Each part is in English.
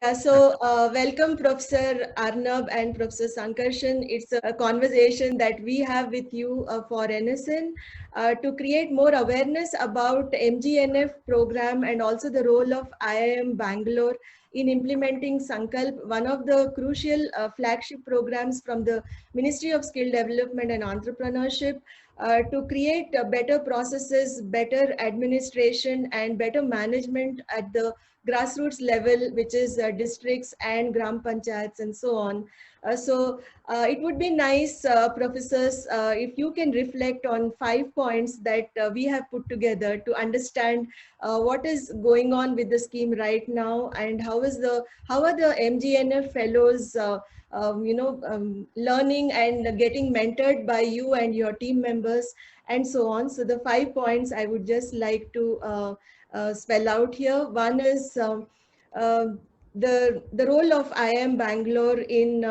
Welcome Professor Arnab and Professor Sankarshan. It's a conversation that we have with you for NSN to create more awareness about MGNF program and also the role of IIM Bangalore in implementing Sankalp, one of the crucial flagship programs from the Ministry of Skill Development and Entrepreneurship to create better processes, better administration and better management at the grassroots level, which is districts and gram panchayats and so on. It would be nice, professors, if you can reflect on 5 points that we have put together to understand what is going on with the scheme right now and how are the MGNF fellows learning and getting mentored by you and your team members and so on. So the 5 points I would just like to spell out here. One is uh, the role of IIM Bangalore in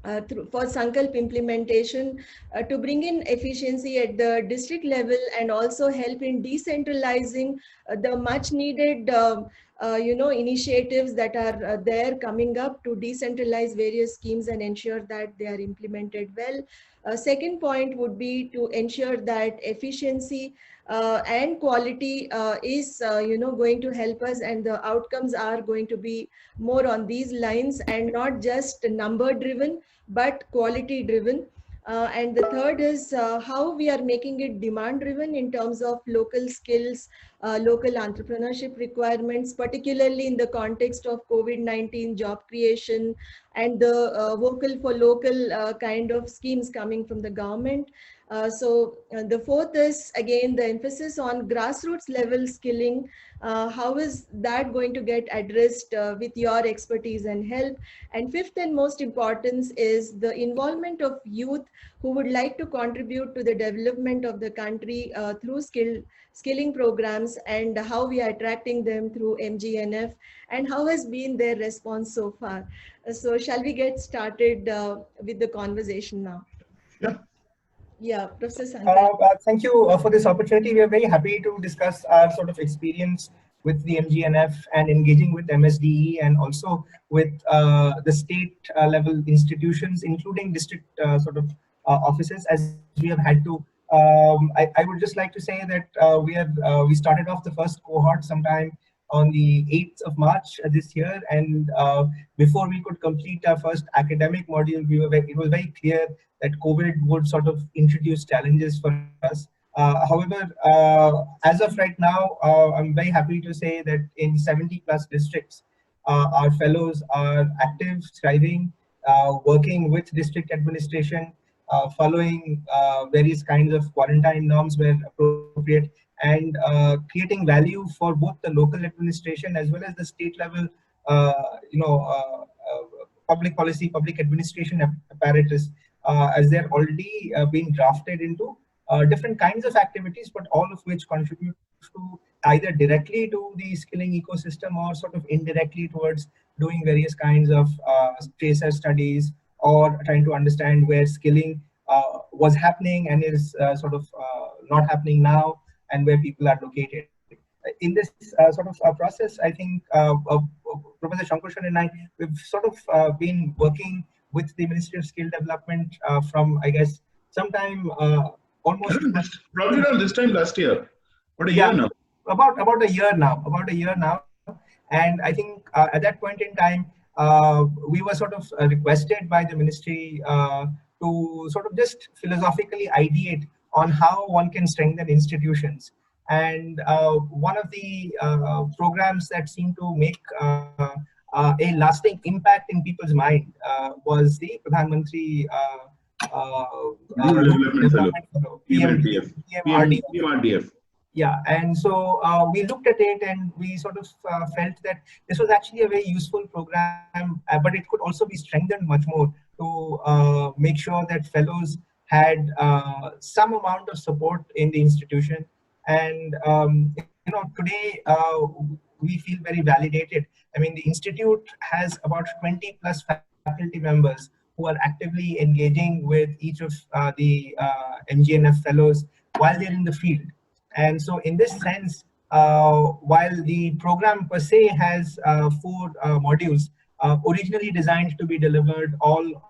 for Sankalp implementation to bring in efficiency at the district level and also help in decentralizing the much needed initiatives that are there coming up to decentralize various schemes and ensure that they are implemented well. Second point would be to ensure that efficiency and quality is going to help us, and the outcomes are going to be more on these lines and not just number driven but quality driven. And the third is how we are making it demand driven in terms of local skills, local entrepreneurship requirements, particularly in the context of COVID-19 job creation and the vocal for local kind of schemes coming from the government. The fourth is again the emphasis on grassroots level skilling. How is that going to get addressed with your expertise and help? And fifth and most important is the involvement of youth who would like to contribute to the development of the country through skilling programs, and how we are attracting them through MGNF and how has been their response so far. So shall we get started with the conversation now? Yeah. Yeah, Professor Sankarshan. Thank you for this opportunity. We are very happy to discuss our sort of experience with the MGNF and engaging with MSDE and also with the state level institutions, including district offices, as we have had to. I would just like to say that we started off the first cohort sometime on the 8th of March this year, and before we could complete our first academic module, it was very clear that COVID would sort of introduce challenges for us. However, as of right now, I'm very happy to say that in 70 plus districts, our fellows are active, thriving, working with district administration, following various kinds of quarantine norms where appropriate, and creating value for both the local administration as well as the state level, public policy, public administration apparatus, as they're already being drafted into different kinds of activities, but all of which contribute to either directly to the skilling ecosystem or sort of indirectly towards doing various kinds of tracer studies or trying to understand where skilling was happening and is not happening now, and where people are located. In this process, I think Professor Sankarshan and I, we've sort of been working with the Ministry of Skill Development from, I guess, sometime almost probably around this time last year. What a year now? About a year now. And I think at that point in time, we were sort of requested by the ministry to sort of just philosophically ideate on how one can strengthen institutions. And one of the programs that seemed to make a lasting impact in people's mind was the Pradhan Mantri PMRDF. Yeah, and so we looked at it and we sort of felt that this was actually a very useful program, but it could also be strengthened much more to make sure that fellows had some amount of support in the institution. And today we feel very validated. I mean, the institute has about 20 plus faculty members who are actively engaging with each of the MGNF fellows while they're in the field. And so in this sense, while the program per se has 4 modules, originally designed to be delivered all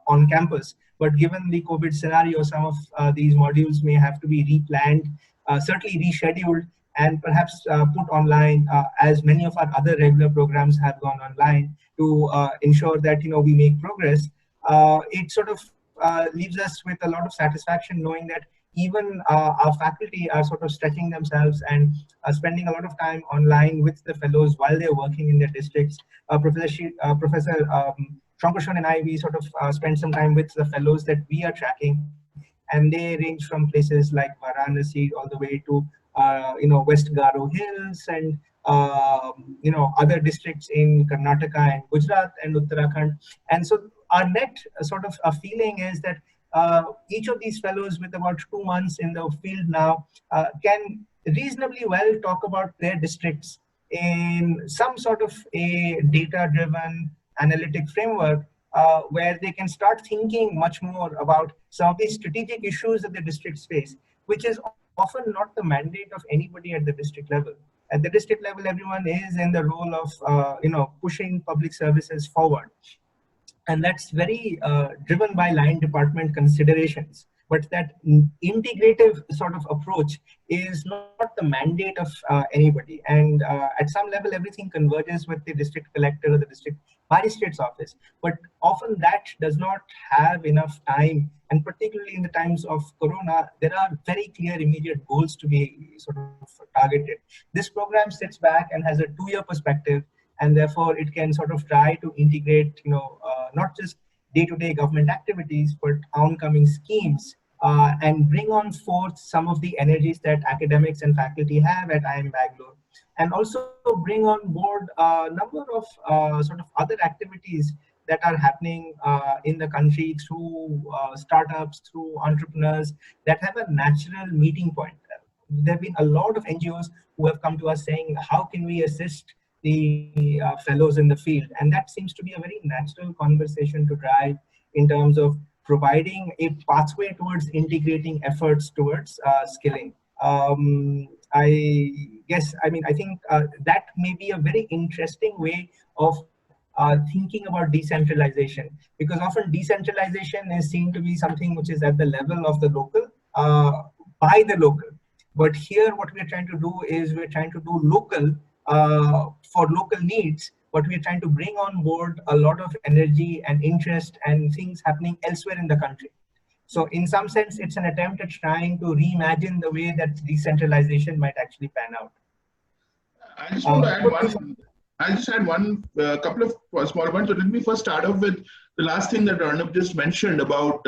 on campus. But given the COVID scenario, some of these modules may have to be replanned, certainly rescheduled, and perhaps put online, as many of our other regular programs have gone online, to ensure that we make progress. It sort of leaves us with a lot of satisfaction knowing that even our faculty are sort of stretching themselves and spending a lot of time online with the fellows while they're working in their districts. Professor Shankar and I, we sort of spend some time with the fellows that we are tracking, and they range from places like Varanasi all the way to West Garo Hills and other districts in Karnataka and Gujarat and Uttarakhand. And so our net sort of a feeling is that each of these fellows with about 2 months in the field now can reasonably well talk about their districts in some sort of a data-driven analytic framework where they can start thinking much more about some of these strategic issues that the districts face, which is often not the mandate of anybody at the district level. At the district level, everyone is in the role of pushing public services forward. And that's very driven by line department considerations. But that integrative sort of approach is not the mandate of anybody. And at some level, everything converges with the district collector or the district magistrate's office. But often that does not have enough time. And particularly in the times of Corona, there are very clear immediate goals to be sort of targeted. This program sits back and has a 2-year perspective, and therefore it can sort of try to integrate, not just day-to-day government activities, but oncoming schemes, and bring on forth some of the energies that academics and faculty have at IIM Bangalore, and also bring on board a number of sort of other activities that are happening in the country through startups, through entrepreneurs that have a natural meeting point. There have been a lot of NGOs who have come to us saying, how can we assist the fellows in the field? And that seems to be a very natural conversation to drive in terms of providing a pathway towards integrating efforts towards skilling. I think that may be a very interesting way of thinking about decentralization, because often decentralization is seen to be something which is at the level of the local, by the local. But here what we're trying to do is we're trying to do local for local needs, but we're trying to bring on board a lot of energy and interest and things happening elsewhere in the country. So in some sense, it's an attempt at trying to reimagine the way that decentralization might actually pan out. I just want to add one. I'll just add one couple of small points. So let me first start off with the last thing that Arnab just mentioned about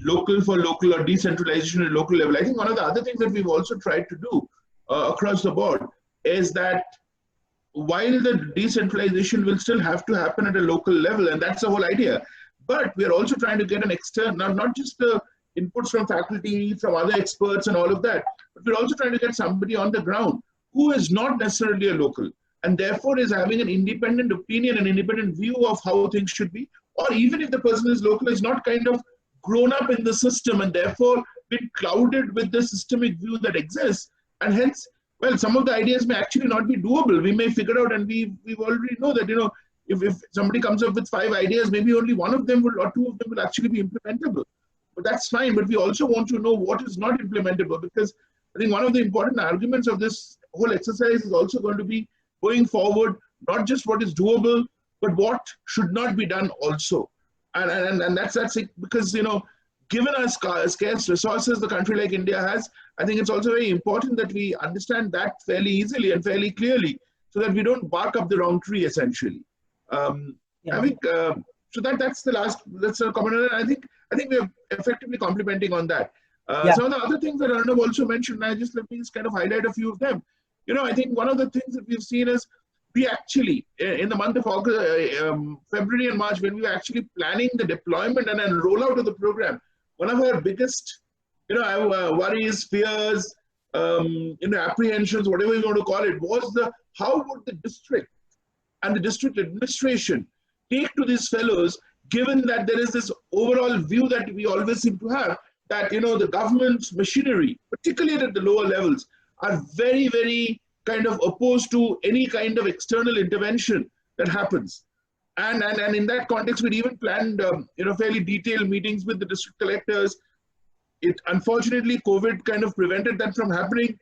local for local or decentralization at local level. I think one of the other things that we've also tried to do across the board is that while the decentralization will still have to happen at a local level, and that's the whole idea, but we're also trying to get an external, not just the inputs from faculty, from other experts and all of that, but we're also trying to get somebody on the ground who is not necessarily a local, and therefore is having an independent opinion, an independent view of how things should be, or even if the person is local, is not kind of grown up in the system and therefore been clouded with the systemic view that exists, and hence, well, some of the ideas may actually not be doable. We may figure out, and we've already know that, if somebody comes up with 5 ideas, maybe only one of them will, or 2 of them will actually be implementable. But that's fine. But we also want to know what is not implementable, because I think one of the important arguments of this whole exercise is also going to be going forward, not just what is doable, but what should not be done also. And that's it, because, given us scarce resources the country like India has, I think it's also very important that we understand that fairly easily and fairly clearly, so that we don't bark up the wrong tree, essentially. I think so. That's the last. That's a comment. I think we're effectively complementing on that. Some of the other things that Arnab also mentioned, let me just kind of highlight a few of them. I think one of the things that we've seen is we actually, in the month of August, February and March, when we were actually planning the deployment and then rollout of the program, one of our biggest, worries, fears, apprehensions, whatever you want to call it, was how would the district and the district administration take to these fellows, given that there is this overall view that we always seem to have, that, the government's machinery, particularly at the lower levels, are very, very kind of opposed to any kind of external intervention that happens. And in that context, we'd even planned, fairly detailed meetings with the district collectors. Unfortunately, COVID kind of prevented that from happening.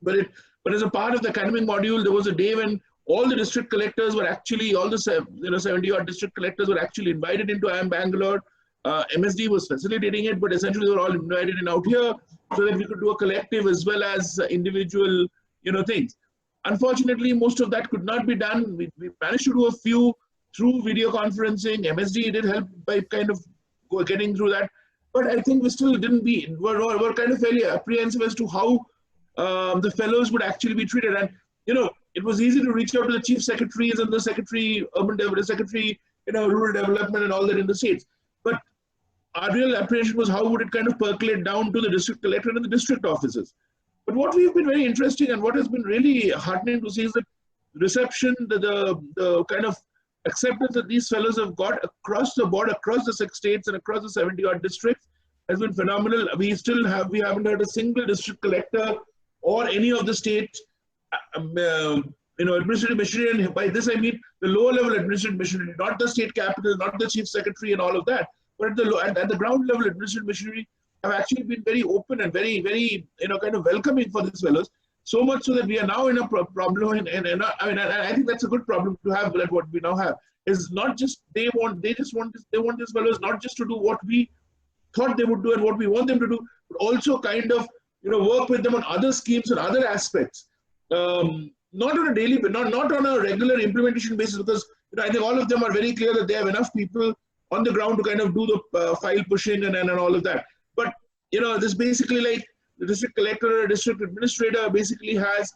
But as a part of the academic module, there was a day when all the district collectors were actually, all the 70-odd district collectors were actually invited into IIM Bangalore. MSD was facilitating it, but essentially they were all invited in out here so that we could do a collective as well as individual, things. Unfortunately, most of that could not be done. We managed to do a few through video conferencing. MSD did help by kind of getting through that. But I think we still were kind of fairly apprehensive as to how the fellows would actually be treated. And, it was easy to reach out to the chief secretaries and the secretary, urban development, secretary, rural development and all that in the states. But our real apprehension was how would it kind of percolate down to the district collector and the district offices. But what we've been very interesting and what has been really heartening to see is that reception, the kind of acceptance that these fellows have got across the board, across the 6 states and across the 70-odd districts has been phenomenal. We haven't heard a single district collector or any of the state administrative machinery, and by this I mean the lower level administrative machinery, not the state capital, not the chief secretary and all of that, but at the ground level administrative machinery have actually been very open and very, very, kind of welcoming for these fellows. So much so that we are now in a problem, and I think that's a good problem to have. That what we now have is not just they want these fellows not just to do what we thought they would do and what we want them to do, but also kind of work with them on other schemes and other aspects. Not on a daily, but not on a regular implementation basis, because I think all of them are very clear that they have enough people on the ground to kind of do the file pushing and all of that. But this basically like the district collector or district administrator basically has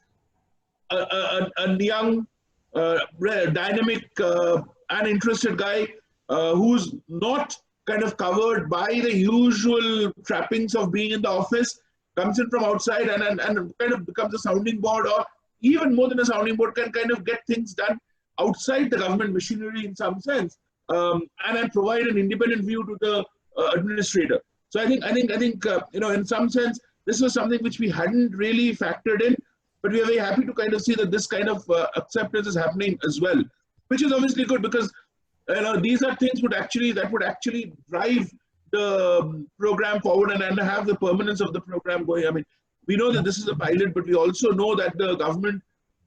a young, dynamic and interested guy who's not kind of covered by the usual trappings of being in the office, comes in from outside and kind of becomes a sounding board, or even more than a sounding board, can kind of get things done outside the government machinery in some sense, and provide an independent view to the administrator. So I think in some sense, this was something which we hadn't really factored in, but we are very happy to kind of see that this kind of acceptance is happening as well, which is obviously good because these are things that would actually drive the program forward and have the permanence of the program going. I mean, we know that this is a pilot, but we also know that the government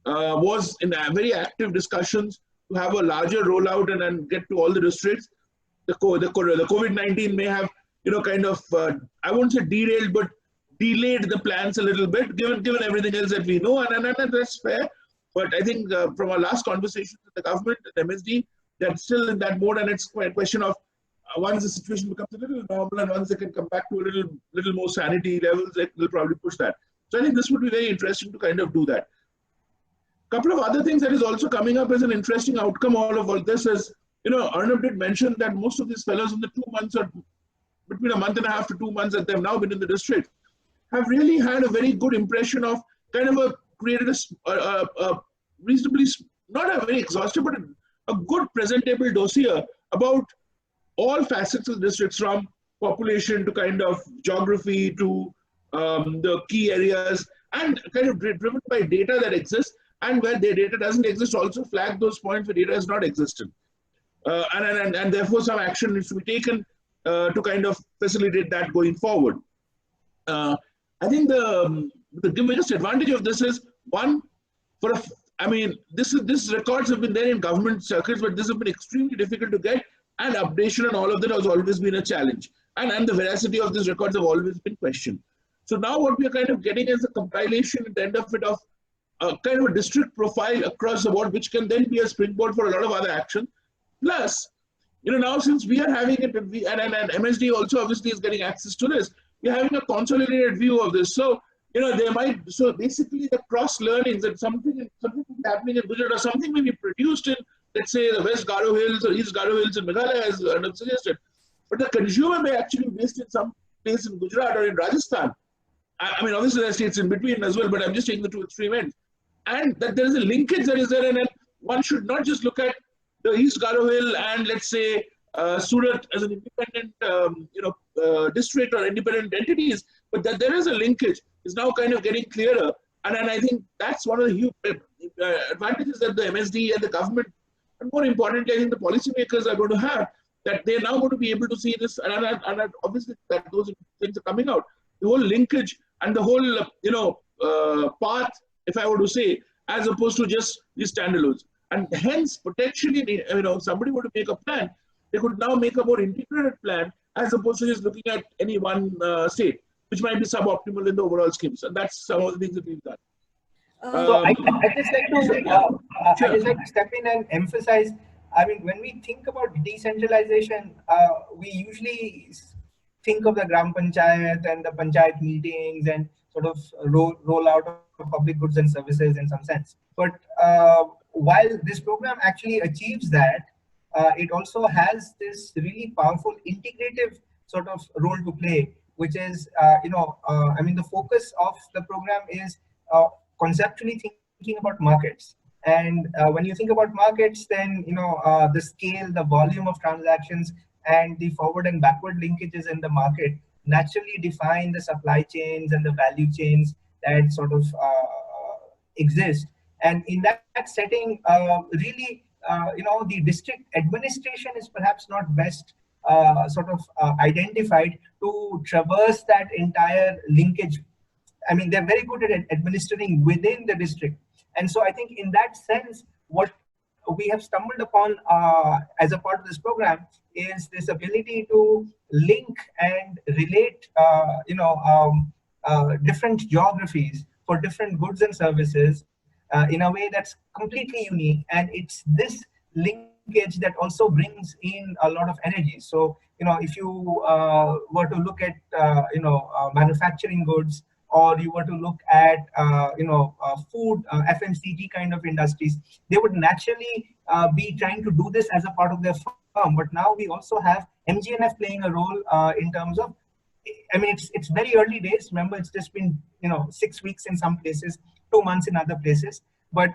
was in very active discussions to have a larger rollout and get to all the districts. The COVID-19 may have, kind of, I won't say derailed, but delayed the plans a little bit, given everything else that we know, and that's fair. But I think from our last conversation with the government, the MSD, they're still in that mode, and it's a question of once the situation becomes a little normal and once they can come back to a little more sanity levels, they'll probably push that. So I think this would be very interesting to kind of do that. A couple of other things that is also coming up as an interesting outcome of all this is, Arnab did mention that most of these fellows in the 2 months or between a month and a half to 2 months that they've now been in the district have really had a very good impression of kind of created a reasonably, not a very exhaustive, but a good presentable dossier about all facets of the districts, from population to kind of geography to the key areas, and kind of driven by data that exists, and where the data doesn't exist, also flag those points where data is not existent. And therefore some action needs to be taken to kind of facilitate that going forward. I think the biggest advantage of this is, one, these records have been there in government circuits, but this has been extremely difficult to get, and updation and all of that has always been a challenge. And the veracity of these records have always been questioned. So now what we are kind of getting is a compilation at the end of it of kind of a district profile across the board, which can then be a springboard for a lot of other action. Plus, now since we are having it, and MSD also obviously is getting access to this, we're having a consolidated view of this. So, so basically the cross learnings and something happening in Gujarat, or something may be produced in, let's say, the West Garo Hills or East Garo Hills in Meghalaya, as Arnab suggested. But the consumer may actually be based in some place in Gujarat or in Rajasthan. I mean, obviously there are states in between as well, but I'm just taking the two extreme ends. And that there is a linkage that is there, and one should not just look at the East Garo Hill and, let's say, Surat as an independent, district or independent entities, but that there is a linkage is now kind of getting clearer. And I think that's one of the huge advantages that the MSD and the government, and more importantly, I think the policymakers are going to have, that they're now going to be able to see this, and obviously that those things are coming out. The whole linkage and the whole, path, if I were to say, as opposed to just these standalones. And hence, potentially, somebody were to make a plan, they could now make a more integrated plan as opposed to just looking at any one state, which might be suboptimal in the overall schemes. And that's some of the things that we've done. So I just like to I just like to step in and emphasize. I mean, when we think about decentralization, we usually think of the Gram Panchayat and the Panchayat meetings and sort of roll out of public goods and services in some sense. But while this program actually achieves that, it also has this really powerful integrative sort of role to play, which is, I mean, the focus of the program is conceptually thinking about markets. And when you think about markets, then, the scale, the volume of transactions, and the forward and backward linkages in the market naturally define the supply chains and the value chains that sort of exist. And in that setting, really, the district administration is perhaps not best identified to traverse that entire linkage. I mean, they're very good at administering within the district. And so I think in that sense, what we have stumbled upon as a part of this program is this ability to link and relate, different geographies for different goods and services in a way that's completely unique. And it's this linkage that also brings in a lot of energy. So, if you were to look at, manufacturing goods, or you were to look at, food, FMCG kind of industries, they would naturally be trying to do this as a part of their firm. But now we also have MGNF playing a role in terms of, I mean, it's very early days. Remember, it's just been, 6 weeks in some places, 2 months in other places. But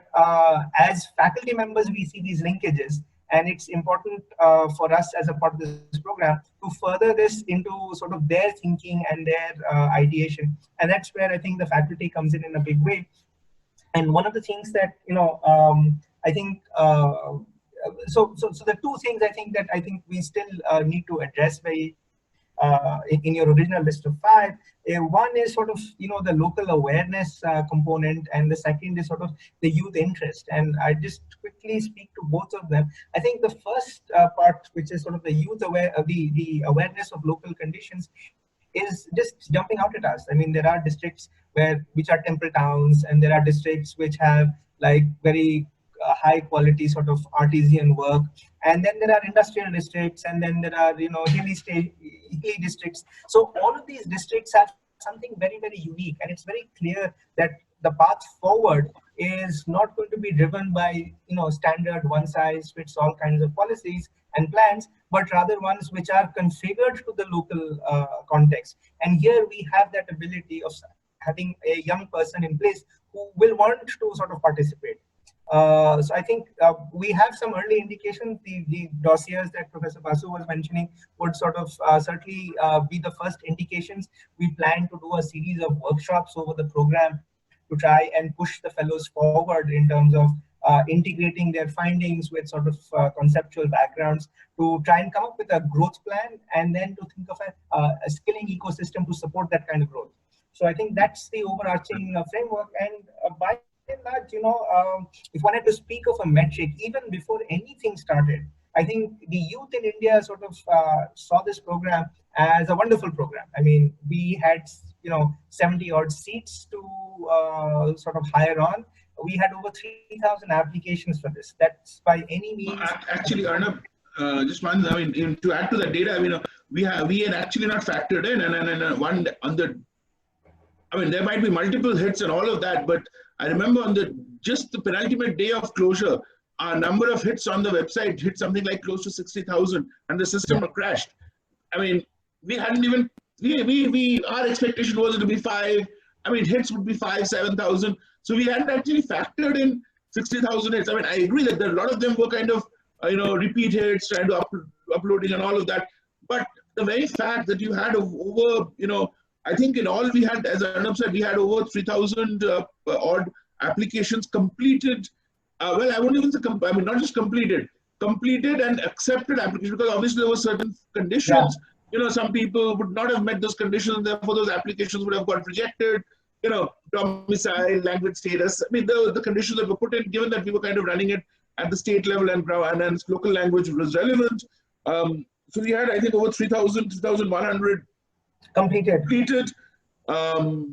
as faculty members, we see these linkages. And it's important for us as a part of this program to further this into sort of their thinking and their ideation. And that's where I think the faculty comes in a big way. And one of the things that, I think, so the two things I think we still need to address very in your original list of 5. One is sort of, the local awareness component, and the second is sort of the youth interest. And I just quickly speak to both of them. I think the first part, which is sort of the youth the awareness of local conditions, is just jumping out at us. I mean, there are districts which are temple towns, and there are districts which have like very high quality sort of artisan work, and then there are industrial districts, and then there are hilly districts. So all of these districts have something very, very unique, and it's very clear that the path forward is not going to be driven by standard one size fits all kinds of policies and plans, but rather ones which are configured to the local context. And here we have that ability of having a young person in place who will want to sort of participate. So I think we have some early indications. The dossiers that Professor Basu was mentioning would sort of certainly be the first indications. We plan to do a series of workshops over the program to try and push the fellows forward in terms of integrating their findings with sort of conceptual backgrounds to try and come up with a growth plan, and then to think of a skilling ecosystem to support that kind of growth. So I think that's the overarching framework. And by and large, if one had to speak of a metric, even before anything started, I think the youth in India sort of saw this program as a wonderful program. I mean, we had 70 odd seats to sort of hire on. We had over 3,000 applications for this. That's by any means. Actually, Arnab, just one. I mean, to add to that data, I mean, we had actually not factored in, and one on the. I mean, there might be multiple hits and all of that, but I remember on just the penultimate day of closure, our number of hits on the website hit something like close to 60,000, and the system crashed. I mean, we hadn't even our expectation was to be 5. I mean, hits would be 5,000-7,000. So we hadn't actually factored in 60,000 hits. I mean, I agree that a lot of them were kind of repeat hits, trying to uploading and all of that. But the very fact that you had over I think in all we had, as Arnab said, we had over 3,000 odd applications completed. Well, I won't even say, I mean, not just completed and accepted applications, because obviously there were certain conditions. You know, some people would not have met those conditions, and therefore those applications would have got rejected. You know, domicile, language status. I mean, the conditions that were put in, given that we were kind of running it at the state level and local language was relevant. So we had, I think, over 3,000, 3,100 completed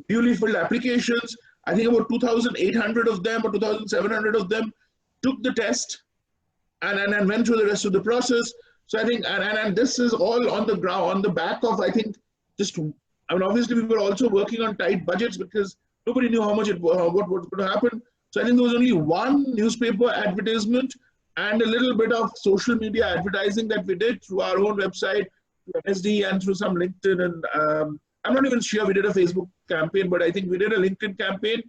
newly filled applications. I think about 2,800 of them or 2,700 of them took the test and went through the rest of the process. So I think, and this is all on the ground, on the back of, I think, just, I mean, obviously we were also working on tight budgets because nobody knew how much what was going to happen. So I think there was only one newspaper advertisement and a little bit of social media advertising that we did through our own website, through MSD and through some LinkedIn. And I'm not even sure we did a Facebook campaign, but I think we did a LinkedIn campaign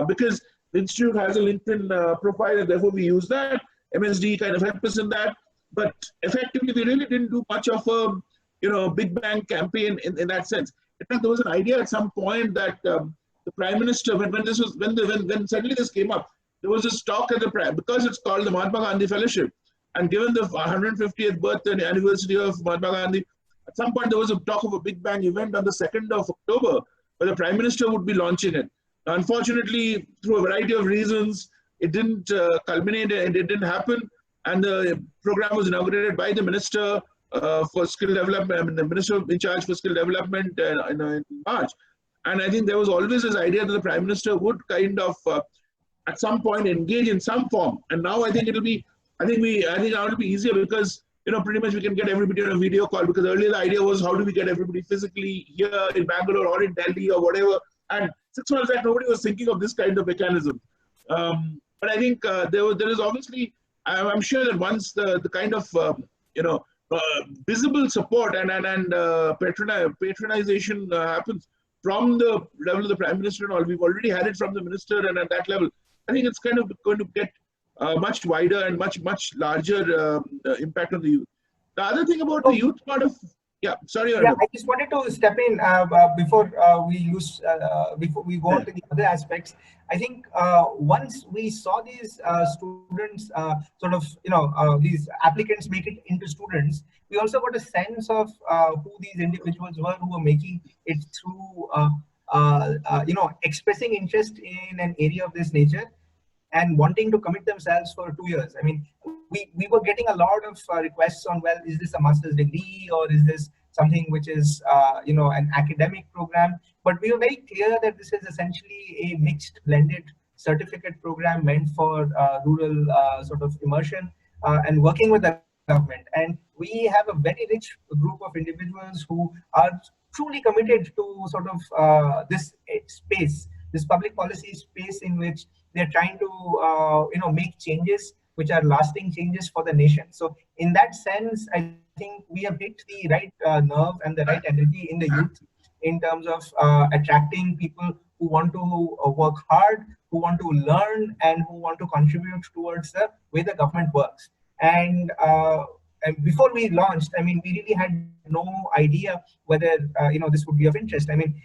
because the Institute has a LinkedIn profile, and therefore we use that. MSD kind of helped us in that. But effectively, we really didn't do much of a big bang campaign in that sense. In fact, there was an idea at some point that the Prime Minister, when suddenly this came up, there was this talk at the Prime, because it's called the Mahatma Gandhi Fellowship, and given the 150th birthday anniversary of Mahatma Gandhi, at some point there was a talk of a big bang event on the 2nd of October, where the Prime Minister would be launching it. Unfortunately, through a variety of reasons, it didn't culminate and it didn't happen. And the program was inaugurated by the Minister for Skill Development, I mean, the Minister in charge for Skill Development in March. And I think there was always this idea that the Prime Minister would kind of, at some point, engage in some form. And now I think it'll be, I think now it'll be easier because, pretty much we can get everybody on a video call, because earlier the idea was how do we get everybody physically here in Bangalore or in Delhi or whatever. And 6 months back, nobody was thinking of this kind of mechanism. But I think there is obviously, I'm sure that once the kind of, visible support and patronization happens from the level of the Prime Minister and all, we've already had it from the Minister, and at that level, I think it's kind of going to get much wider and much larger impact on the youth. The other thing about the youth part of, sorry. Yeah, I just wanted to step in before we go on to the other aspects. I think once we saw these students these applicants make it into students, we also got a sense of who these individuals were who were making it through expressing interest in an area of this nature and wanting to commit themselves for 2 years. I mean, we were getting a lot of requests on, well, is this a master's degree or is this something which is, an academic program? But we were very clear that this is essentially a mixed blended certificate program meant for rural sort of immersion and working with the government. And we have a very rich group of individuals who are truly committed to sort of this space, this public policy space in which they're trying to, make changes which are lasting changes for the nation. So in that sense, I think we have hit the right nerve and the right energy in the youth in terms of attracting people who want to work hard, who want to learn, and who want to contribute towards the way the government works. And before we launched, I mean, we really had no idea whether, this would be of interest. I mean,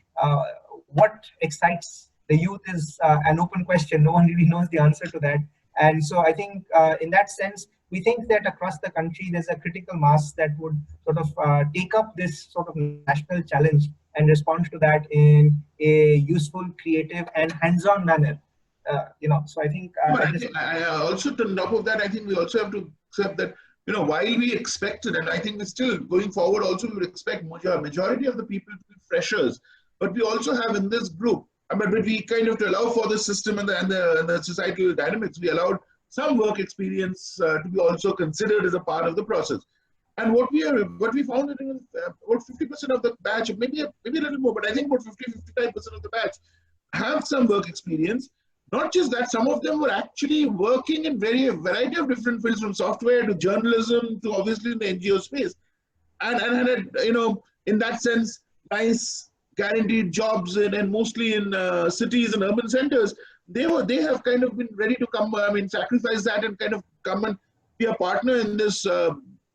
what excites the youth is an open question. No one really knows the answer to that. And so I think in that sense, we think that across the country, there's a critical mass that would sort of take up this sort of national challenge and respond to that in a useful, creative, and hands-on manner. So I think. I also, on top of that, I think we also have to accept that, while we expected, and I think we're still going forward, also we would expect majority of the people to be freshers, but we also have in this group. But we kind of, to allow for the system and the societal dynamics, we allowed some work experience to be also considered as a part of the process. And what we found is about 50% of the batch, maybe a little more, but I think about 50-55% of the batch have some work experience. Not just that, some of them were actually working in a variety of different fields, from software to journalism to obviously in the NGO space, and had, in that sense, nice guaranteed jobs and mostly in cities and urban centers. They have kind of been ready to come, sacrifice that and kind of come and be a partner in this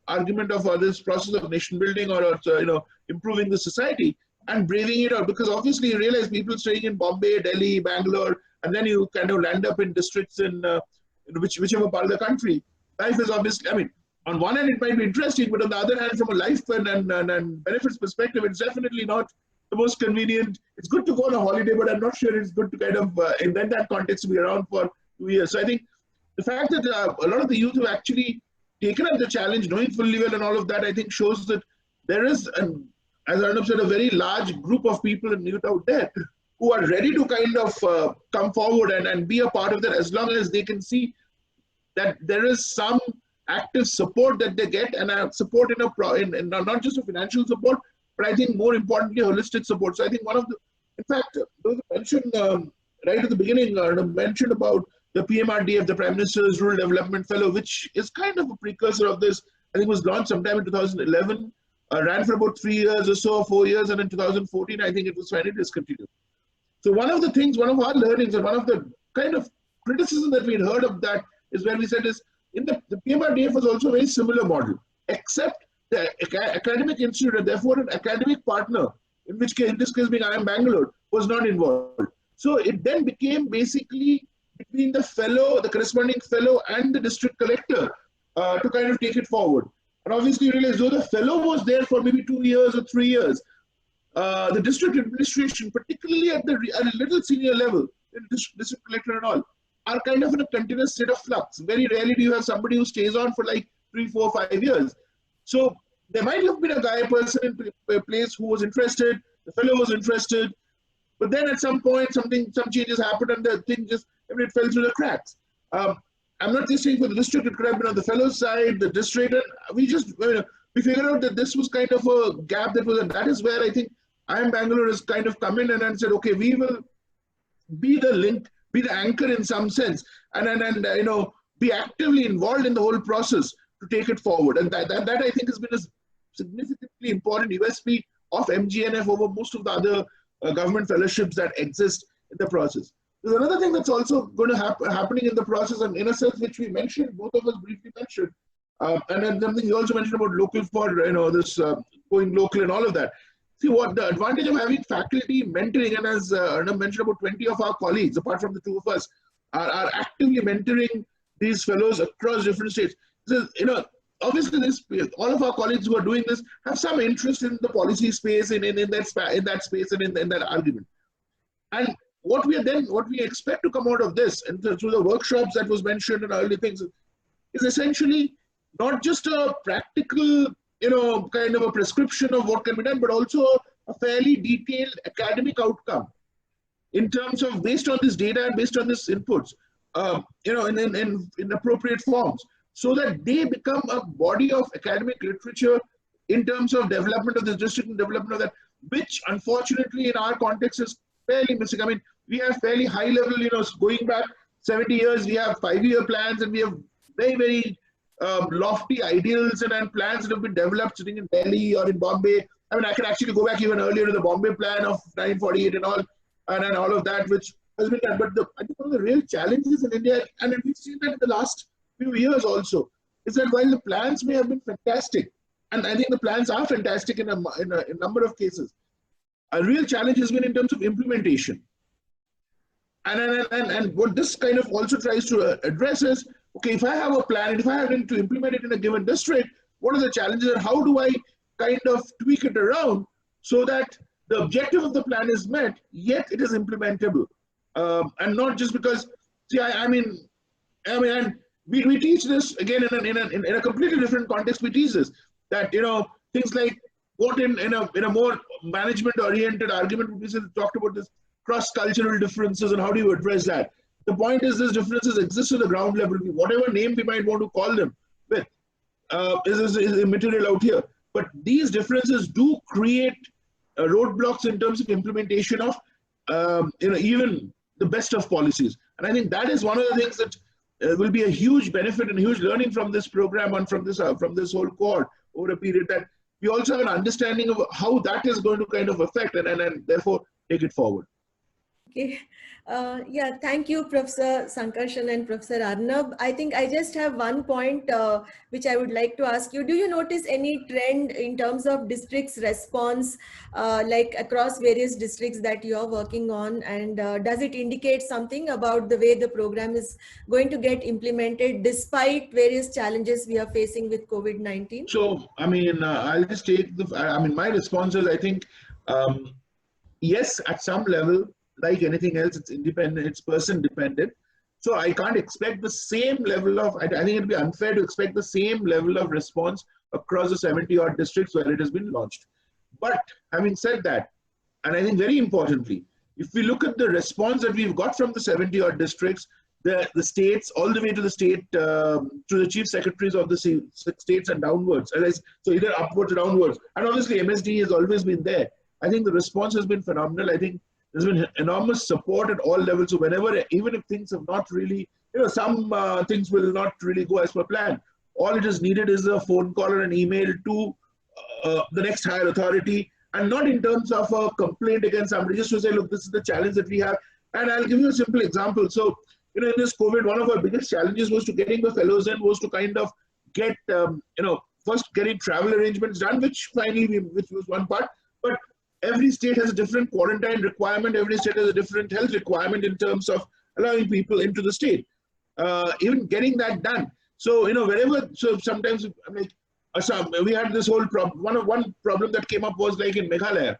argument of this process of nation building or improving the society. and braving it out, because obviously you realize people staying in Bombay, Delhi, Bangalore, and then you kind of land up in districts in whichever part of the country. Life is obviously, I mean, on one hand it might be interesting, but on the other hand, from a life and benefits perspective, it's definitely not the most convenient. It's good to go on a holiday, but I'm not sure it's good to kind of, in that context, to be around for 2 years. So I think the fact that a lot of the youth have actually taken up the challenge, knowing fully well and all of that, I think shows that there is, as Arnab said, a very large group of people in youth out there who are ready to kind of come forward and be a part of that, as long as they can see that there is some active support that they get, and support in not just a financial support, but I think more importantly, holistic support. So I think one of the, in fact, there was a mention right at the beginning, mentioned about the PMRDF, the Prime Minister's Rural Development Fellow, which is kind of a precursor of this. I think it was launched sometime in 2011, ran for about 3 years or so, 4 years, and in 2014, I think it was finally discontinued. So one of the things, one of our learnings, and one of the kind of criticism that we'd heard of that is where we said is, in the PMRDF was also a very similar model, except the academic institute, and therefore an academic partner, in which case, in this case being IIM Bangalore, was not involved. So it then became basically between the fellow, the corresponding fellow, and the district collector to kind of take it forward. And obviously you realize, though the fellow was there for maybe 2 years or 3 years, the district administration, particularly at a little senior level, district collector and all, are kind of in a continuous state of flux. Very rarely do you have somebody who stays on for like 3, 4, 5 years. So there might have been a person in a place who was interested, the fellow was interested, but then at some point some changes happened and the thing just, I mean, it fell through the cracks. I'm not just saying for the district, it could have been on the fellow's side, the district, and we figured out that this was kind of a gap that was, and that is where I think IIM Bangalore has kind of come in and said, okay, we will be the link, be the anchor in some sense, and you know, be actively involved in the whole process to take it forward. And that I think has been a significantly important USP of MGNF over most of the other government fellowships that exist in the process. There's another thing that's also going to happening in the process, and in a sense which we mentioned, both of us briefly mentioned, and then something you also mentioned about local for, you know, this going local and all of that. See, what the advantage of having faculty mentoring, and as Arnab mentioned, about 20 of our colleagues, apart from the 2 of us, are actively mentoring these fellows across different states. So, you know, obviously, all of our colleagues who are doing this have some interest in the policy space, in that space, and in that argument. And what we expect to come out of this, and through the workshops that was mentioned and early things, is essentially not just a practical, you know, kind of a prescription of what can be done, but also a fairly detailed academic outcome in terms of, based on this data and based on this inputs, you know, in appropriate forms, so that they become a body of academic literature in terms of development of this district and development of that, which unfortunately in our context is fairly missing. I mean, we have fairly high level, you know, going back 70 years, we have 5-year plans, and we have very, very lofty ideals and plans that have been developed sitting in Delhi or in Bombay. I mean, I can actually go back even earlier to the Bombay plan of 1948 and all, and all of that, which has been done. But I think one of the real challenges in India, and we've seen that in the last few years also, is that while the plans may have been fantastic, and I think the plans are fantastic in a number of cases, a real challenge has been in terms of implementation. And what this kind of also tries to address is, okay, if I have a plan, and if I have to implement it in a given district, what are the challenges, and how do I kind of tweak it around so that the objective of the plan is met, yet it is implementable, and not just because. See, I mean, and we teach this again in a completely different context. We teach this, that, you know, things like what in a more management-oriented argument would be talked about this cross-cultural differences and how do you address that. The point is, these differences exist at the ground level. Whatever name we might want to call them with is immaterial out here. But these differences do create roadblocks in terms of implementation of you know, even the best of policies. And I think that is one of the things that will be a huge benefit and huge learning from this program and from this whole cohort over a period, that we also have an understanding of how that is going to kind of affect and therefore take it forward. Okay. Yeah, thank you, Professor Sankarshan and Professor Arnab. I think I just have one point which I would like to ask you. Do you notice any trend in terms of districts' response, like across various districts that you are working on? And does it indicate something about the way the program is going to get implemented despite various challenges we are facing with COVID-19? So, I mean, I'll just take I mean, my response is, I think, um, yes, at some level, like anything else, it's independent, it's person dependent. So I can't expect the same level of, I think it'd be unfair to expect the same level of response across the 70 odd districts where it has been launched. But having said that, and I think very importantly, if we look at the response that we've got from the 70 odd districts, the states, all the way to the state, to the chief secretaries of the states and downwards, so either upwards or downwards. And obviously MSD has always been there. I think the response has been phenomenal. I think there's been enormous support at all levels. So whenever, even if things have not really, some things will not really go as per plan, all it is needed is a phone call or an email to the next higher authority, and not in terms of a complaint against somebody, just to say, look, this is the challenge that we have. And I'll give you a simple example. So, in this COVID, one of our biggest challenges was to getting the fellows in, was to kind of get, first getting travel arrangements done, which finally, which was one part. But every state has a different quarantine requirement. Every state has a different health requirement in terms of allowing people into the state. Even getting that done. So, wherever, so sometimes, we had this whole problem. One problem that came up was like in Meghalaya.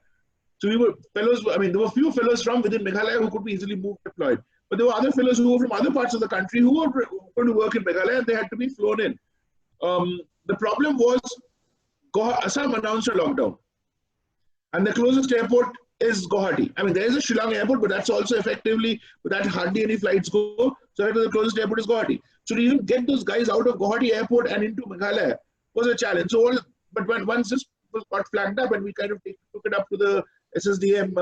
So there were few fellows from within Meghalaya who could be easily moved, deployed. But there were other fellows who were from other parts of the country who were going to work in Meghalaya, and they had to be flown in. The problem was Assam announced a lockdown. And the closest airport is Guwahati. I mean, there is a Shillong airport, but that's also effectively, without hardly any flights go. So the closest airport is Guwahati. So to even get those guys out of Guwahati airport and into Meghalaya was a challenge. So, once this was got flagged up, and we kind of took it up to the SSDM,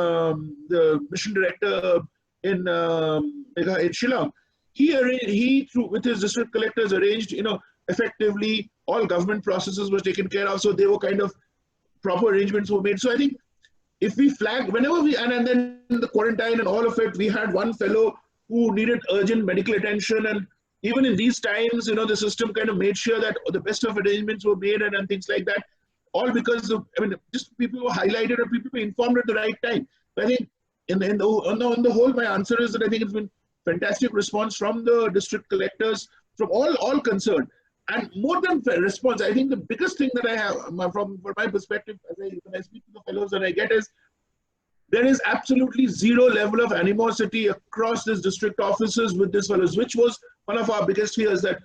the mission director in Shillong, he through with his district collectors arranged, effectively all government processes were taken care of. So they were kind of proper arrangements were made. So I think if we flag whenever we and then the quarantine and all of it, we had one fellow who needed urgent medical attention, and even in these times, the system kind of made sure that the best of arrangements were made and things like that. All because of, just people were highlighted or people were informed at the right time. But I think on the whole, my answer is that I think it's been fantastic response from the district collectors, from all concerned. And more than response, I think the biggest thing that I have from my perspective, when I speak to the fellows that I get, is there is absolutely zero level of animosity across these district offices with these fellows, which was one of our biggest fears, that,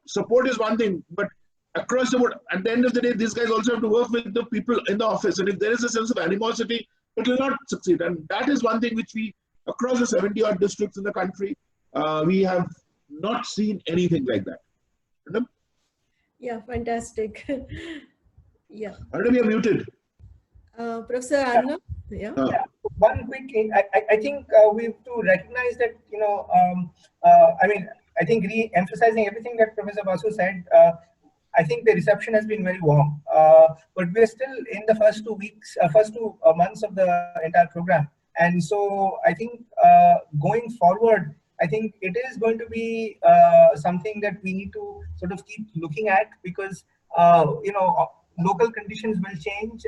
support is one thing, but across the board, at the end of the day, these guys also have to work with the people in the office. And if there is a sense of animosity, it will not succeed. And that is one thing which we, across the 70 odd districts in the country, we have not seen anything like that. Yeah, fantastic. Yeah. Arnab, you're muted. Professor Arnab? Yeah. One quick thing. I think we have to recognize that, I think re-emphasizing everything that Professor Basu said, I think the reception has been very warm. But we're still in the first 2 months of the entire program. And so I think going forward, I think it is going to be something that we need to sort of keep looking at, because, local conditions will change.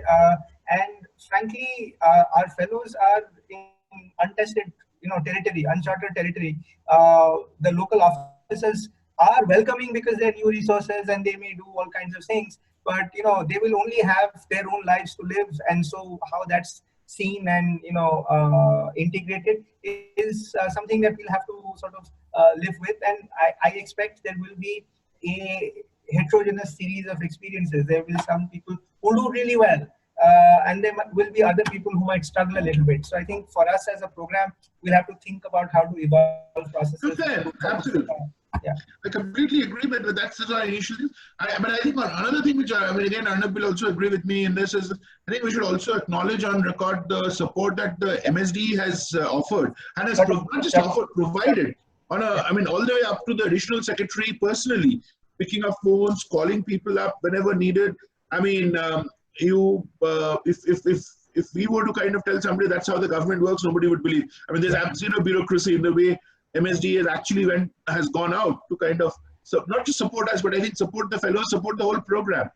And frankly, our fellows are in untested, territory, uncharted territory. The local officers are welcoming because they're new resources and they may do all kinds of things, but, they will only have their own lives to live. And so how that's seen and, integrated is something that we'll have to sort of live with. And I expect there will be a heterogeneous series of experiences. There will be some people who do really well, and there will be other people who might struggle a little bit. So I think for us as a program, we'll have to think about how to evolve processes. Absolutely. Yeah, I completely agree with that's our initiative. But I think another thing which again, Arnab will also agree with me in this is, I think we should also acknowledge on record the support that the MSD has offered, and has not just offered, provided on all the way up to the additional secretary personally, picking up phones, calling people up whenever needed. If if we were to kind of tell somebody that's how the government works, nobody would believe. I mean, there's zero bureaucracy in the way MSD has gone out to kind of, so not just support us, but I think support the fellows, support the whole program.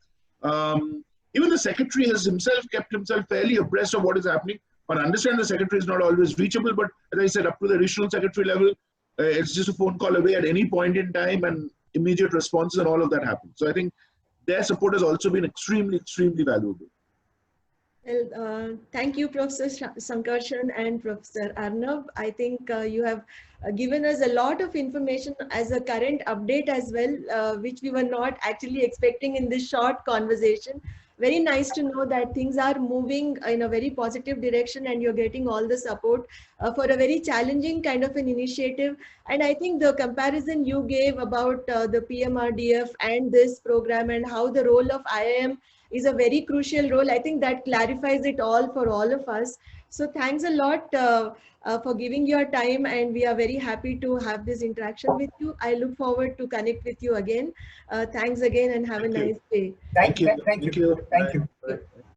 Even the secretary has himself kept himself fairly abreast of what is happening. I understand the secretary is not always reachable, but as I said, up to the regional secretary level, it's just a phone call away at any point in time, and immediate responses and all of that happens. So I think their support has also been extremely, extremely valuable. Well, thank you, Professor Sankarshan and Professor Arnab. I think you have given us a lot of information as a current update as well, which we were not actually expecting in this short conversation. Very nice to know that things are moving in a very positive direction and you're getting all the support for a very challenging kind of an initiative. And I think the comparison you gave about the PMRDF and this program and how the role of IIM is a very crucial role. I think that clarifies it all for all of us. So thanks a lot for giving your time, and we are very happy to have this interaction with you. I look forward to connect with you again. Thanks again and have a nice day. Thank you. Thank you. Bye.